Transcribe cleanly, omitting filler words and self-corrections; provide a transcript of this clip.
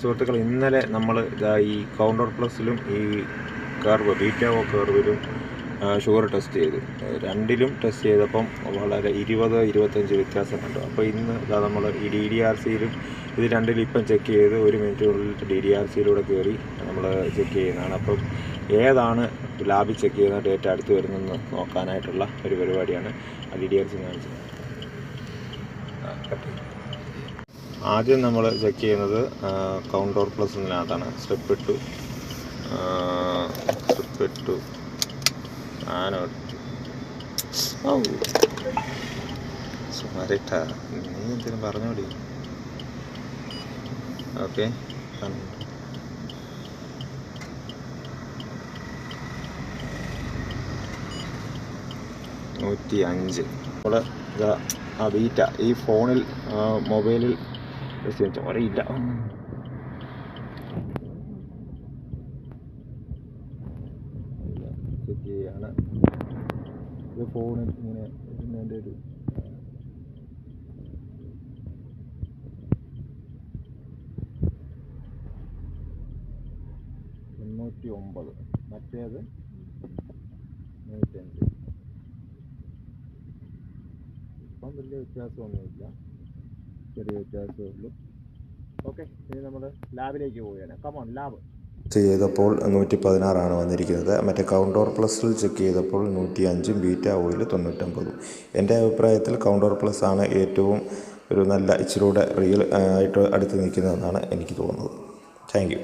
സുഹൃത്തുക്കൾ, ഇന്നലെ നമ്മൾ ഈ കൗണ്ടർ പ്ലസിലും ഈ കർവ് ബീറ്റാവോ കർവിലും ഷുഗർ ടെസ്റ്റ് ചെയ്തു. രണ്ടിലും ടെസ്റ്റ് ചെയ്തപ്പം വളരെ 20-25 വ്യത്യാസം കണ്ടു. അപ്പോൾ ഇന്ന് നമ്മൾ ഈ DDRCയിലും ഇത് രണ്ടിലും ഇപ്പം ചെക്ക് ചെയ്ത് 1 മിനിറ്റിനുള്ളിൽ DDRCയിലൂടെ കയറി നമ്മൾ ചെക്ക് ചെയ്യുന്നതാണ്. അപ്പം ഏതാണ് ലാബിൽ ചെക്ക് ചെയ്യുന്ന ഡേറ്റ അടുത്ത് വരുന്നതെന്ന് നോക്കാനായിട്ടുള്ള ഒരു പരിപാടിയാണ് DDRC കാണിച്ചത്. ആദ്യം നമ്മൾ ചെക്ക് ചെയ്യുന്നത് കൗണ്ടർ പ്ലസ് എന്നതിനകത്താണ്. സ്റ്റെപ്പ് ഇട്ടു സുമാരേട്ടാ, നീ എന്തിനും പറഞ്ഞോടി. ഓക്കെ, 105. നമ്മൾ ആ ബീറ്റ ഈ ഫോണിൽ മൊബൈലിൽ അറിയില്ല. ചെക്ക് ചെയ്യാണ്. ഇത് ഫോണിൽ ഇങ്ങനെ ഇതിൻ്റെ ഒരു 99, മറ്റേത് 105. ഇപ്പം വലിയ വ്യത്യാസമൊന്നുമില്ല, ചെറിയ വ്യത്യാസമേ ഉള്ളൂ. ഓക്കെ, ഇനി നമ്മൾ ലാബിലേക്ക് പോവുകയാണ്. Come on lab. ചെയ്തപ്പോൾ 116 വന്നിരിക്കുന്നത്. മറ്റേ കൗണ്ടർ പ്ലസിൽ ചെക്ക് ചെയ്തപ്പോൾ 105, ബീറ്റ ഓയിൽ 99. എൻ്റെ അഭിപ്രായത്തിൽ കൗണ്ടർ പ്ലസ് ആണ് ഏറ്റവും ഒരു നല്ല, ഇച്ചിരൂടെ റിയൽ ആയിട്ട് അടുത്ത് നിൽക്കുന്നതെന്നാണ് എനിക്ക് തോന്നുന്നത്. Thank you.